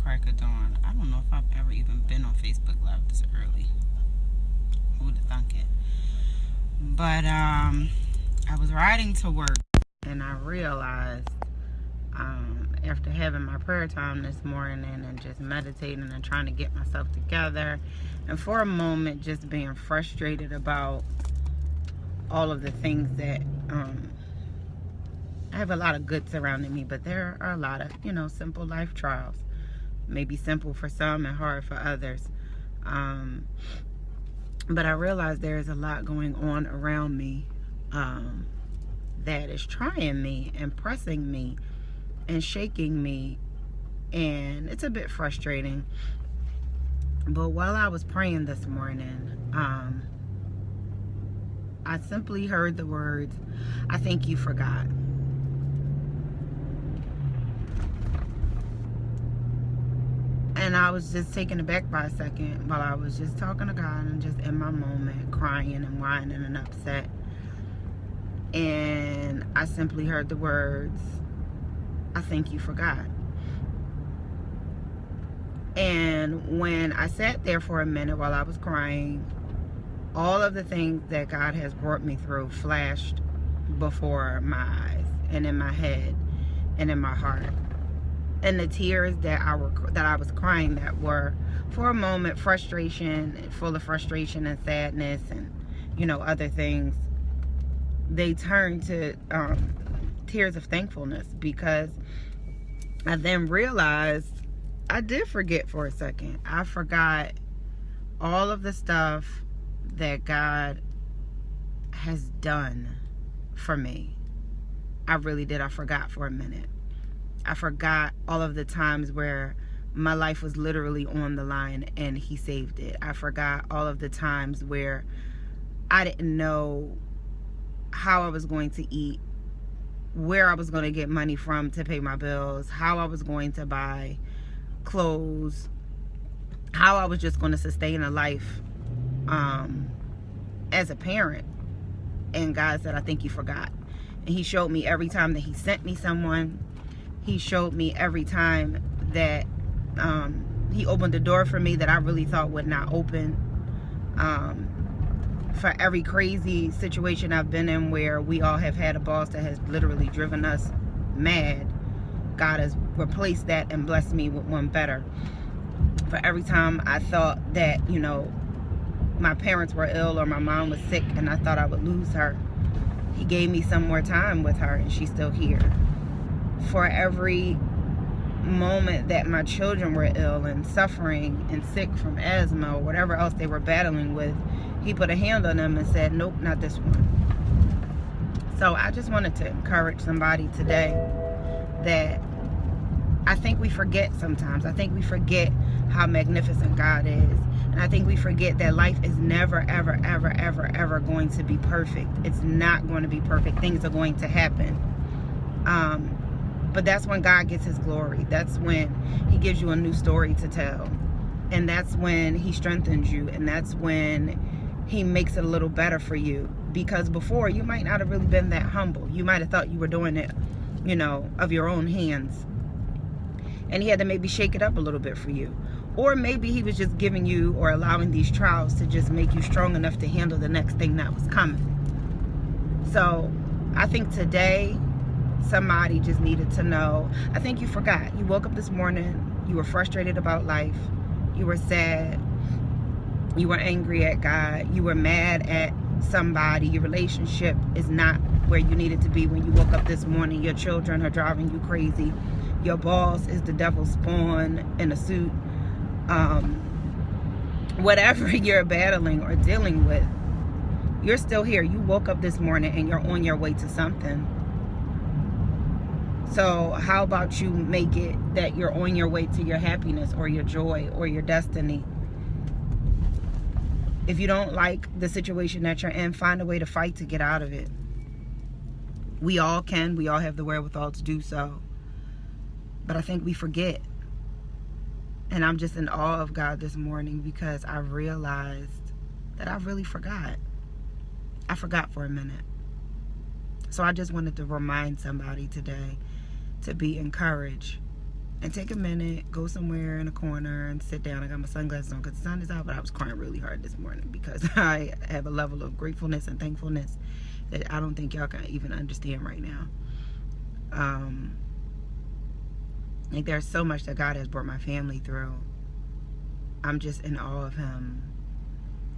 crack of dawn. I don't know if I've ever even been on Facebook Live this early. Who would have thunk it? But I was riding to work and I realized after having my prayer time this morning and just meditating and trying to get myself together, and for a moment just being frustrated about all of the things that I have a lot of good surrounding me, but there are a lot of, simple life trials. Maybe simple for some and hard for others. But I realize there is a lot going on around me that is trying me and pressing me and shaking me. And it's a bit frustrating. But while I was praying this morning, I simply heard the words, "I think you forgot." And I was just taken aback by a second while I was just talking to God and just in my moment, crying and whining and upset. And I simply heard the words, "I think you forgot." And when I sat there for a minute while I was crying, all of the things that God has brought me through flashed before my eyes and in my head and in my heart. And the tears that I was crying that were, for a moment, frustration, full of frustration and sadness and, other things, they turned to tears of thankfulness, because I then realized I did forget for a second. I forgot all of the stuff that God has done for me. I really did. I forgot for a minute. I forgot all of the times where my life was literally on the line and he saved it. I forgot all of the times where I didn't know how I was going to eat, where I was going to get money from to pay my bills, how I was going to buy clothes, how I was just going to sustain a life as a parent. And God said, "I think you forgot." And he showed me every time that he sent me someone. He showed me every time that he opened the door for me that I really thought would not open. For every crazy situation I've been in where we all have had a boss that has literally driven us mad, God has replaced that and blessed me with one better. For every time I thought that, my parents were ill or my mom was sick and I thought I would lose her, he gave me some more time with her and she's still here. For every moment that my children were ill and suffering and sick from asthma or whatever else they were battling with, he put a hand on them and said, "Nope, not this one." So I just wanted to encourage somebody today that I think we forget sometimes. I think we forget how magnificent God is. And I think we forget that life is never, ever, ever, ever, ever going to be perfect. It's not going to be perfect. Things are going to happen. But that's when God gets his glory. That's when he gives you a new story to tell. And that's when he strengthens you. And that's when he makes it a little better for you. Because before, you might not have really been that humble. You might have thought you were doing it, of your own hands. And he had to maybe shake it up a little bit for you. Or maybe he was just giving you or allowing these trials to just make you strong enough to handle the next thing that was coming. So I think today, somebody just needed to know, I think you forgot. You woke up this morning, you were frustrated about life, you were sad, you were angry at God, you were mad at somebody, your relationship is not where you needed to be when you woke up this morning, your children are driving you crazy, your boss is the devil's spawn in a suit, whatever you're battling or dealing with, you're still here. You woke up this morning and you're on your way to something. So how about you make it that you're on your way to your happiness or your joy or your destiny? If you don't like the situation that you're in, find a way to fight to get out of it. We all can. We all have the wherewithal to do so. But I think we forget. And I'm just in awe of God this morning because I realized that I really forgot. I forgot for a minute. So I just wanted to remind somebody today to be encouraged and take a minute, go somewhere in a corner and sit down. I got my sunglasses on because the sun is out, but I was crying really hard this morning because I have a level of gratefulness and thankfulness that I don't think y'all can even understand right now. Like, there's so much that God has brought my family through. I'm just in awe of him.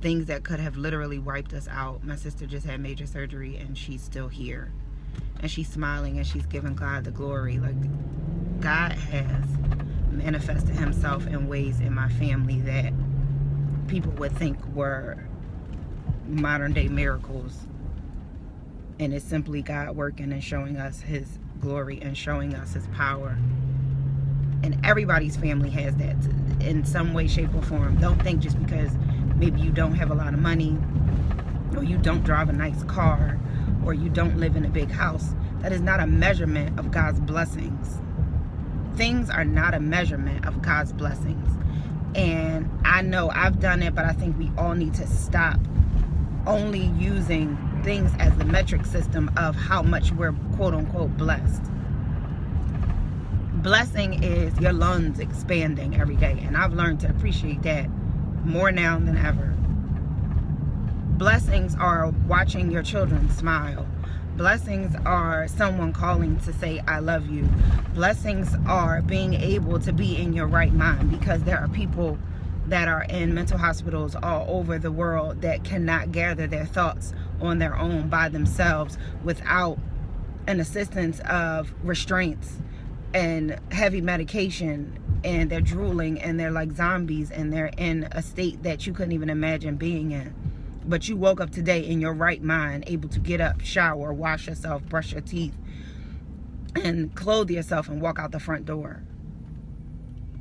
Things that could have literally wiped us out. My sister just had major surgery and she's still here. And she's smiling and she's giving God the glory. Like, God has manifested himself in ways in my family that people would think were modern day miracles. And it's simply God working and showing us his glory and showing us his power. And everybody's family has that in some way, shape, or form. Don't think just because maybe you don't have a lot of money, or you don't drive a nice car, or you don't live in a big house, that is not a measurement of God's blessings. Things are not a measurement of God's blessings. And I know I've done it, but I think we all need to stop only using things as the metric system of how much we're quote unquote blessed. Blessing is your lungs expanding every day, and I've learned to appreciate that more now than ever. Blessings are watching your children smile. Blessings are someone calling to say I love you. Blessings are being able to be in your right mind, because there are people that are in mental hospitals all over the world that cannot gather their thoughts on their own by themselves without an assistance of restraints and heavy medication, and they're drooling and they're like zombies and they're in a state that you couldn't even imagine being in. But you woke up today in your right mind, able to get up, shower, wash yourself, brush your teeth, and clothe yourself and walk out the front door.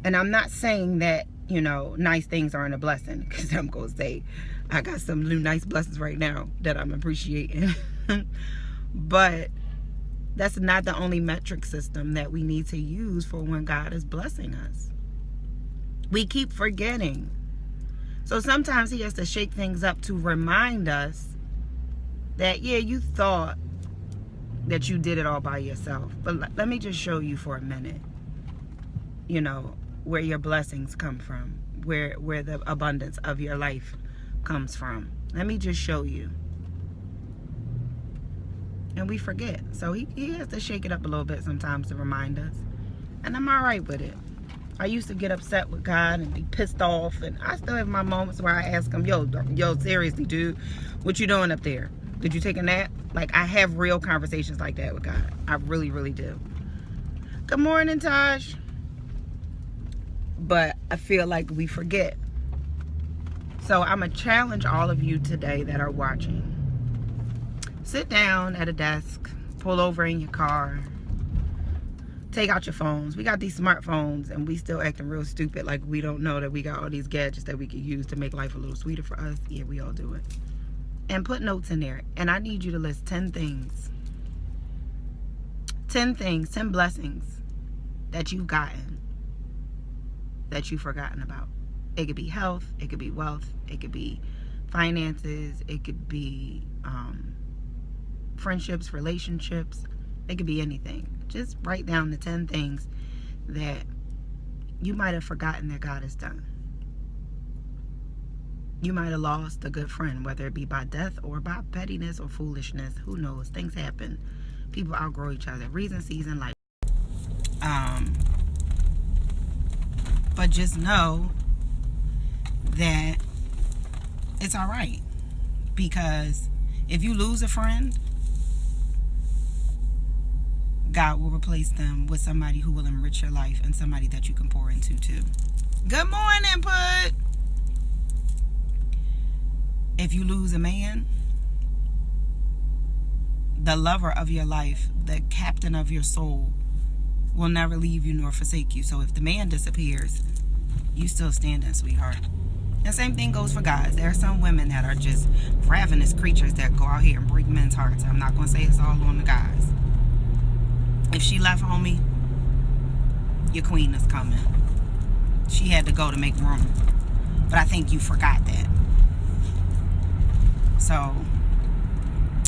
And I'm not saying that, you know, nice things aren't a blessing, because I'm going to say I got some new nice blessings right now that I'm appreciating. But that's not the only metric system that we need to use for when God is blessing us. We keep forgetting. So sometimes he has to shake things up to remind us that, yeah, you thought that you did it all by yourself. But let me just show you for a minute, you know, where your blessings come from, where the abundance of your life comes from. Let me just show you. And we forget. So he has to shake it up a little bit sometimes to remind us. And I'm all right with it. I used to get upset with God and be pissed off. And I still have my moments where I ask him, yo, seriously, dude, what you doing up there? Did you take a nap? Like, I have real conversations like that with God. I really, really do. Good morning, Taj. But I feel like we forget. So I'm going to challenge all of you today that are watching. Sit down at a desk, pull over in your car, take out your phones. We got these smartphones and we still acting real stupid like we don't know that we got all these gadgets that we can use to make life a little sweeter for us. Yeah, we all do it. And put notes in there. And I need you to list 10 things. 10 things, 10 blessings that you've gotten that you've forgotten about. It could be health, it could be wealth, it could be finances, it could be friendships, relationships, it could be anything. Just write down the 10 things that you might have forgotten that God has done. You might have lost a good friend, whether it be by death or by pettiness or foolishness. Who knows? Things happen. People outgrow each other. Reason, season, life. But just know that it's all right. Because if you lose a friend, God will replace them with somebody who will enrich your life and somebody that you can pour into too. Good morning, Put. If you lose a man, the lover of your life, the captain of your soul, will never leave you nor forsake you. So if the man disappears, you still standing, sweetheart. And same thing goes for guys. There are some women that are just ravenous creatures that go out here and break men's hearts. I'm not going to say it's all on the guys. If she left, homie, your queen is coming. She had to go to make room. But I think you forgot that. So,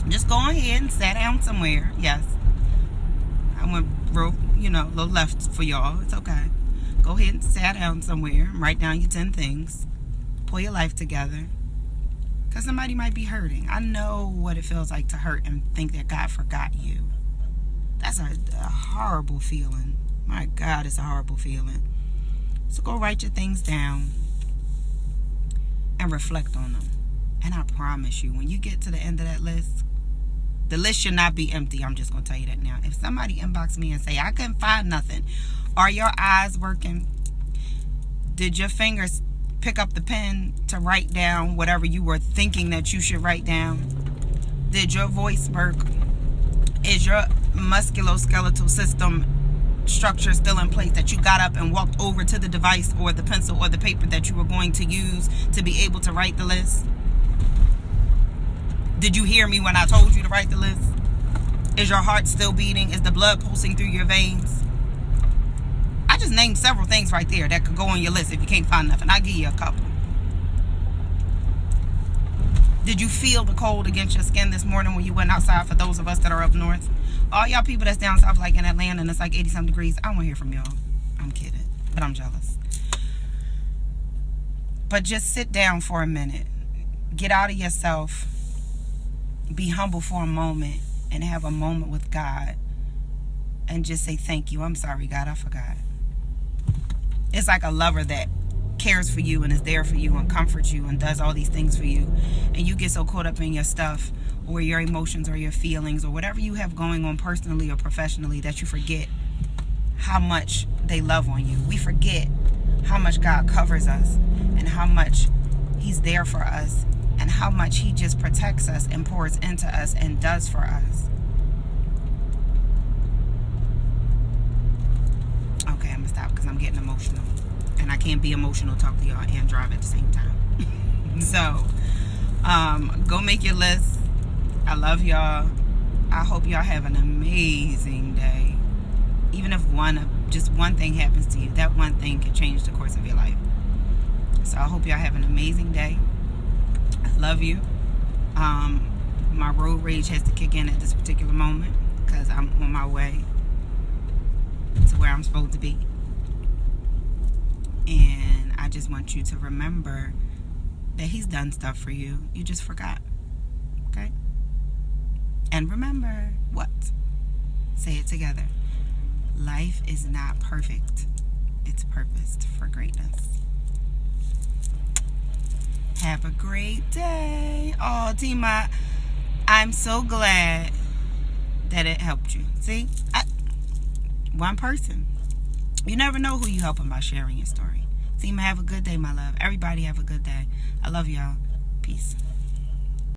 just go ahead and sit down somewhere. Yes. I went you know, a little left for y'all. It's okay. Go ahead and sit down somewhere and write down your 10 things. Pull your life together. Because somebody might be hurting. I know what it feels like to hurt and think that God forgot you. That's a horrible feeling. My God, it's a horrible feeling. So go write your things down and reflect on them. And I promise you, when you get to the end of that list, the list should not be empty. I'm just going to tell you that now. If somebody inbox me and say, I couldn't find nothing, are your eyes working? Did your fingers pick up the pen to write down whatever you were thinking that you should write down? Did your voice work? Is your musculoskeletal system structure still in place, that you got up and walked over to the device or the pencil or the paper that you were going to use to be able to write the list? Did you hear me when I told you to write the list? Is your heart still beating? Is the blood pulsing through your veins? I just named several things right there that could go on your list if you can't find nothing. I'll give you a couple. Did you feel the cold against your skin this morning when you went outside, for those of us that are up north? All y'all people that's down south, like in Atlanta, and it's like 80-something degrees, I want to hear from y'all. I'm kidding, but I'm jealous. But just sit down for a minute. Get out of yourself. Be humble for a moment and have a moment with God. And just say, thank you. I'm sorry, God, I forgot. It's like a lover that cares for you and is there for you and comforts you and does all these things for you. And you get so caught up in your stuff or your emotions or your feelings or whatever you have going on personally or professionally that you forget how much they love on you. We forget how much God covers us and how much He's there for us and how much He just protects us and pours into us and does for us. Okay, I'm going to stop because I'm getting emotional. And I can't be emotional, talk to y'all, and drive at the same time. So, go make your list. I love y'all. I hope y'all have an amazing day. Even if just one thing happens to you, that one thing can change the course of your life. So I hope y'all have an amazing day. I love you. My road rage has to kick in at this particular moment because I'm on my way to where I'm supposed to be. And I just want you to remember that He's done stuff for you. You just forgot. Okay? And remember what? Say it together. Life is not perfect. It's purposed for greatness. Have a great day. Oh, Tima, I'm so glad that it helped you. See? One person. You never know who you're helping by sharing your story. Tima, have a good day, my love. Everybody have a good day. I love y'all. Peace.